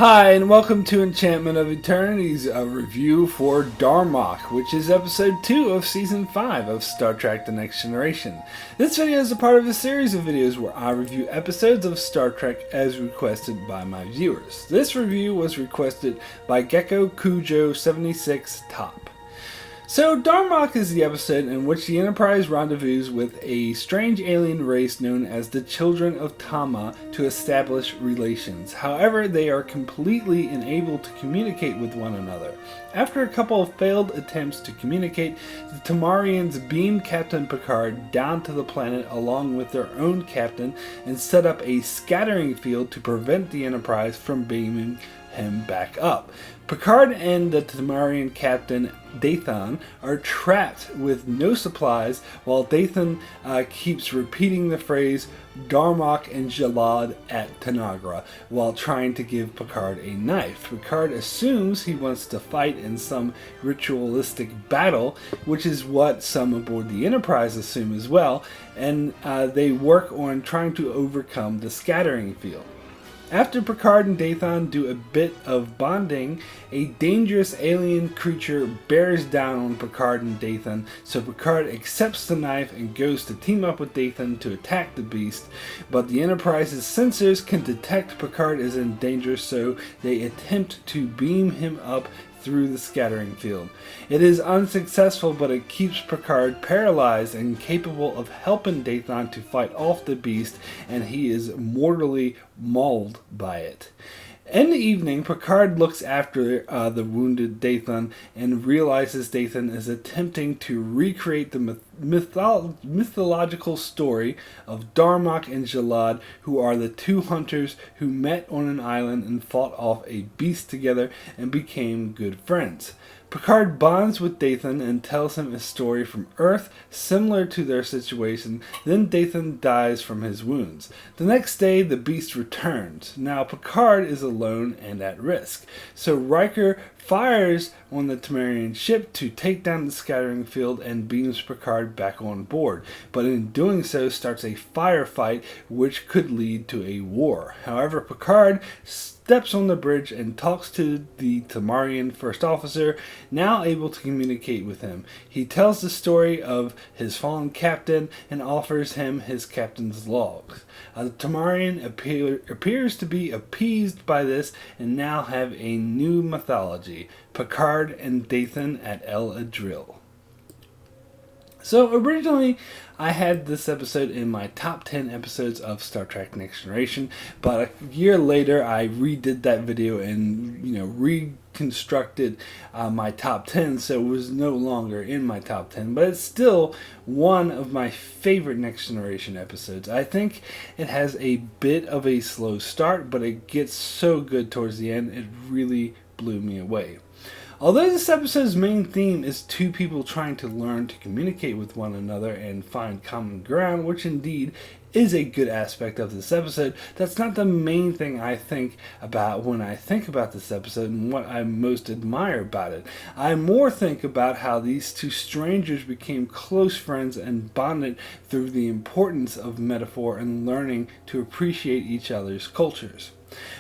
Hi, and welcome to Enchantment of Eternity's review for Darmok, which is episode 2 of season 5 of Star Trek The Next Generation. This video is a part of a series of videos where I review episodes of Star Trek as requested by my viewers. This review was requested by Gecko Cujo 76 Top. So, Darmok is the episode in which the Enterprise rendezvous with a strange alien race known as the Children of Tama to establish relations. However, they are completely unable to communicate with one another. After a couple of failed attempts to communicate, the Tamarians beam Captain Picard down to the planet along with their own captain and set up a scattering field to prevent the Enterprise from beaming him back up. Picard and the Tamarian captain Dathan are trapped with no supplies while Dathan keeps repeating the phrase Darmok and Jalad at Tanagra while trying to give Picard a knife. Picard assumes he wants to fight in some ritualistic battle, which is what some aboard the Enterprise assume as well, and they work on trying to overcome the scattering field. After Picard and Dathan do a bit of bonding, a dangerous alien creature bears down on Picard and Dathan, so Picard accepts the knife and goes to team up with Dathan to attack the beast, but the Enterprise's sensors can detect Picard is in danger, so they attempt to beam him up through the scattering field. It is unsuccessful, but it keeps Picard paralyzed and capable of helping Dathan to fight off the beast, and he is mortally mauled by it. In the evening, Picard looks after the wounded Dathan and realizes Dathan is attempting to recreate the mythological story of Darmok and Jalad, who are the two hunters who met on an island and fought off a beast together and became good friends. Picard bonds with Dathan and tells him a story from Earth similar to their situation, then Dathan dies from his wounds. The next day, the beast returns. Now Picard is alone and at risk, so Riker fires on the Tamarian ship to take down the scattering field and beams Picard back on board, but in doing so starts a firefight which could lead to a war. However, Picard steps on the bridge and talks to the Tamarian first officer, now able to communicate with him. He tells the story of his fallen captain and offers him his captain's logs. The Tamarian appears to be appeased by this and now have a new mythology: Picard and Dathan at El Adril. So originally, I had this episode in my top 10 episodes of Star Trek Next Generation, but a year later I redid that video and reconstructed my top 10, so it was no longer in my top 10, but it's still one of my favorite Next Generation episodes. I think it has a bit of a slow start, but it gets so good towards the end, it really blew me away. Although this episode's main theme is two people trying to learn to communicate with one another and find common ground, which indeed is a good aspect of this episode, that's not the main thing I think about when I think about this episode and what I most admire about it. I more think about how these two strangers became close friends and bonded through the importance of metaphor and learning to appreciate each other's cultures.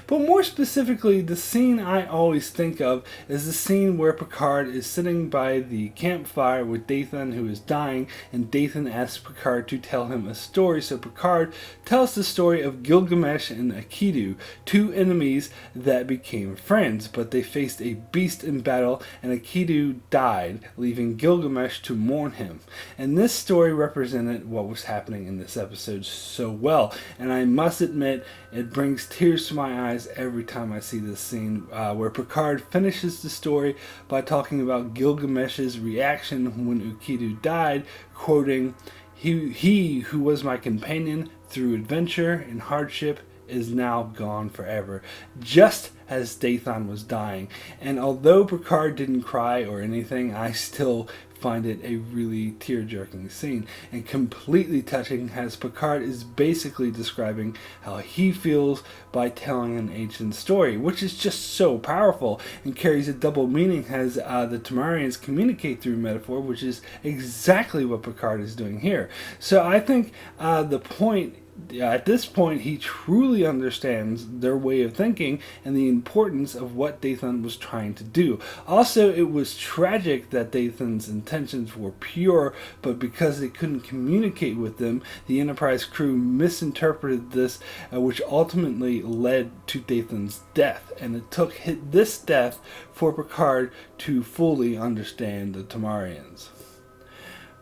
But more specifically, the scene I always think of is the scene where Picard is sitting by the campfire with Dathan, who is dying, and Dathan asks Picard to tell him a story, so Picard tells the story of Gilgamesh and Akidu, two enemies that became friends, but they faced a beast in battle, and Akidu died, leaving Gilgamesh to mourn him. And this story represented what was happening in this episode so well, and I must admit, it brings tears to my eyes every time I see this scene where Picard finishes the story by talking about Gilgamesh's reaction when Akidu died, quoting, He who was my companion through adventure and hardship is now gone forever, just as Dathan was dying. And although Picard didn't cry or anything, I still find it a really tear-jerking scene and completely touching, as Picard is basically describing how he feels by telling an ancient story, which is just so powerful and carries a double meaning as the Tamarians communicate through metaphor, which is exactly what Picard is doing here. So I think the point At this point, he truly understands their way of thinking and the importance of what Dathan was trying to do. Also, it was tragic that Dathan's intentions were pure, but because they couldn't communicate with them, the Enterprise crew misinterpreted this, which ultimately led to Dathan's death. And it took this death for Picard to fully understand the Tamarians.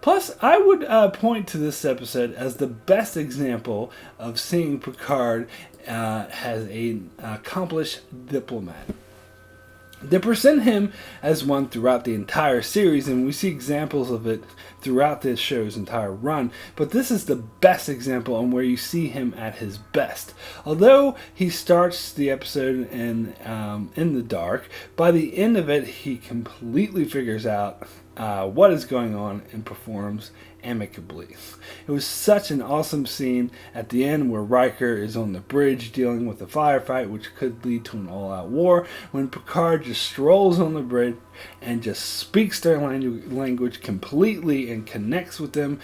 Plus, I would point to this episode as the best example of seeing Picard as an accomplished diplomat. They present him as one throughout the entire series, and we see examples of it throughout this show's entire run, but this is the best example on where you see him at his best. Although he starts the episode in the dark, by the end of it, he completely figures out what is going on and performs amicably. It was such an awesome scene at the end where Riker is on the bridge dealing with a firefight which could lead to an all-out war, when Picard just strolls on the bridge and just speaks their language completely and connects with them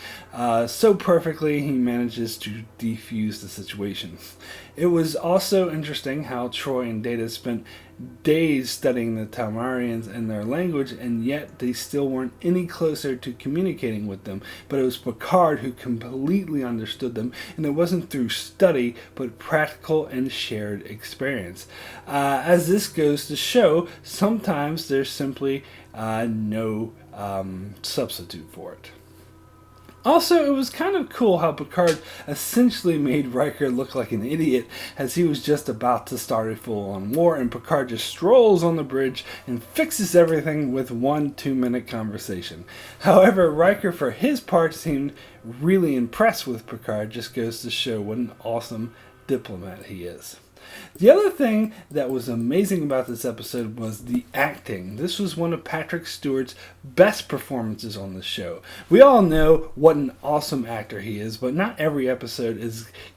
so perfectly he manages to defuse the situation. It was also interesting how Troy and Data spent days studying the Tamarians and their language, and yet they still weren't any closer to communicating with them. But it was Picard who completely understood them, and it wasn't through study, but practical and shared experience. As this goes to show, sometimes there's simply no substitute for it. Also, it was kind of cool how Picard essentially made Riker look like an idiot as he was just about to start a full-on war, and Picard just strolls on the bridge and fixes everything with 1 2-minute conversation. However, Riker, for his part, seemed really impressed with Picard. Just goes to show what an awesome diplomat he is. The other thing that was amazing about this episode was the acting. This was one of Patrick Stewart's best performances on the show. We all know what an awesome actor he is, but not every episode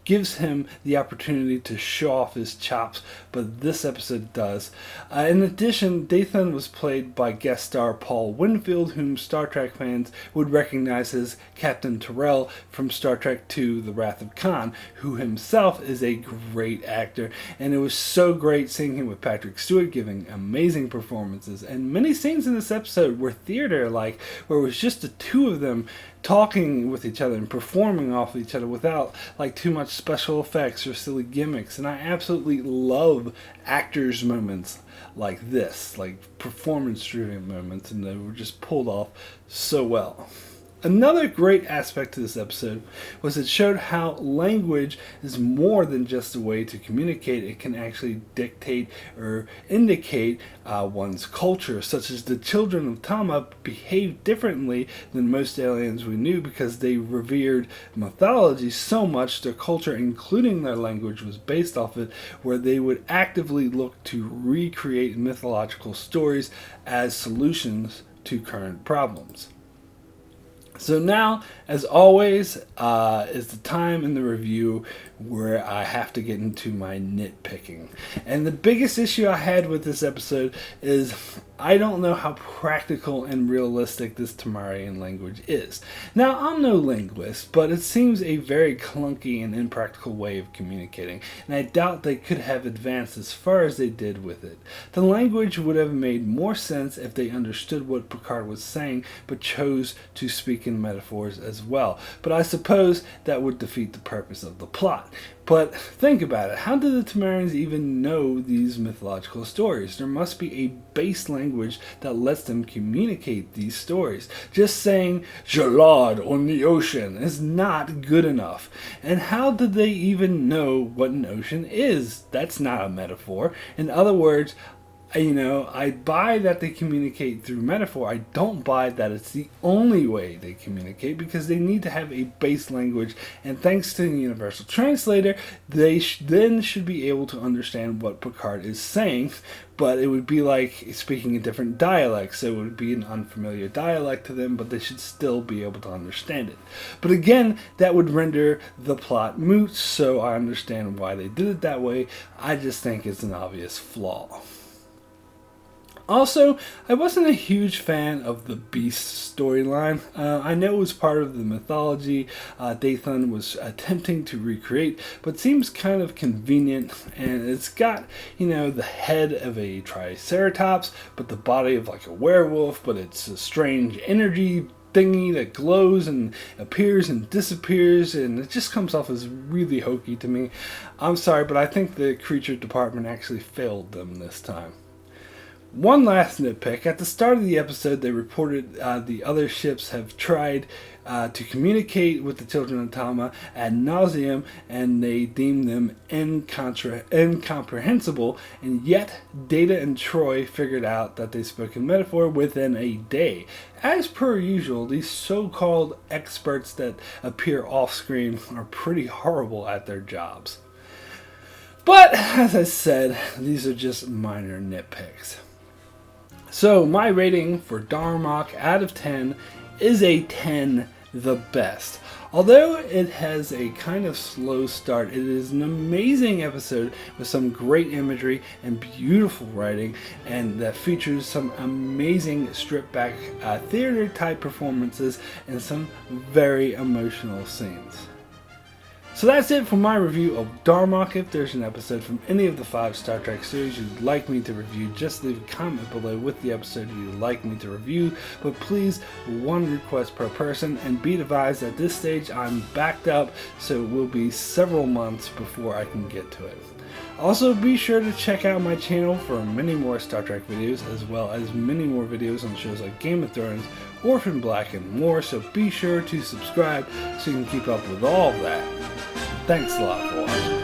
gives him the opportunity to show off his chops, but this episode does. In addition, Dathan was played by guest star Paul Winfield, whom Star Trek fans would recognize as Captain Terrell from Star Trek II: The Wrath of Khan, who himself is a great actor. And it was so great seeing him with Patrick Stewart giving amazing performances. And many scenes in this episode were theater-like, where it was just the two of them talking with each other and performing off each other without too much special effects or silly gimmicks. And I absolutely love actors' moments like this, like performance-driven moments, and they were just pulled off so well. Another great aspect to this episode was it showed how language is more than just a way to communicate. It can actually dictate or indicate one's culture, such as the children of Tama behaved differently than most aliens we knew because they revered mythology so much. Their culture, including their language, was based off it, where they would actively look to recreate mythological stories as solutions to current problems. So now, as always, is the time in the review where I have to get into my nitpicking. And the biggest issue I had with this episode is I don't know how practical and realistic this Tamarian language is. Now, I'm no linguist, but it seems a very clunky and impractical way of communicating, and I doubt they could have advanced as far as they did with it. The language would have made more sense if they understood what Picard was saying, but chose to speak in metaphors as well. But I suppose that would defeat the purpose of the plot. But think about it. How did the Tamarians even know these mythological stories? There must be a base language that lets them communicate these stories. Just saying Jalad on the ocean is not good enough. And how did they even know what an ocean is? That's not a metaphor. In other words, I buy that they communicate through metaphor. I don't buy that it's the only way they communicate, because they need to have a base language, and thanks to the Universal Translator, they then should be able to understand what Picard is saying, but it would be like speaking a different dialect, so it would be an unfamiliar dialect to them, but they should still be able to understand it. But again, that would render the plot moot, so I understand why they did it that way. I just think it's an obvious flaw. Also, I wasn't a huge fan of the Beast storyline. I know it was part of the mythology Dathan was attempting to recreate, but seems kind of convenient, and it's got, the head of a triceratops, but the body of like a werewolf, but it's a strange energy thingy that glows and appears and disappears, and it just comes off as really hokey to me. I'm sorry, but I think the creature department actually failed them this time. One last nitpick. At the start of the episode, they reported the other ships have tried to communicate with the children of Tama ad nauseum, and they deem them incomprehensible, and yet Data and Troy figured out that they spoke in metaphor within a day. As per usual, these so-called experts that appear off-screen are pretty horrible at their jobs. But, as I said, these are just minor nitpicks. So, my rating for Darmok out of 10 is a 10, the best. Although it has a kind of slow start, it is an amazing episode with some great imagery and beautiful writing, and that features some amazing stripped-back theater-type performances and some very emotional scenes. So that's it for my review of Darmok. If there's an episode from any of the 5 Star Trek series you'd like me to review, just leave a comment below with the episode you'd like me to review. But please, 1 request per person, and be advised at this stage I'm backed up, so it will be several months before I can get to it. Also, be sure to check out my channel for many more Star Trek videos, as well as many more videos on shows like Game of Thrones, Orphan Black, and more, so be sure to subscribe so you can keep up with all of that. Thanks a lot for watching.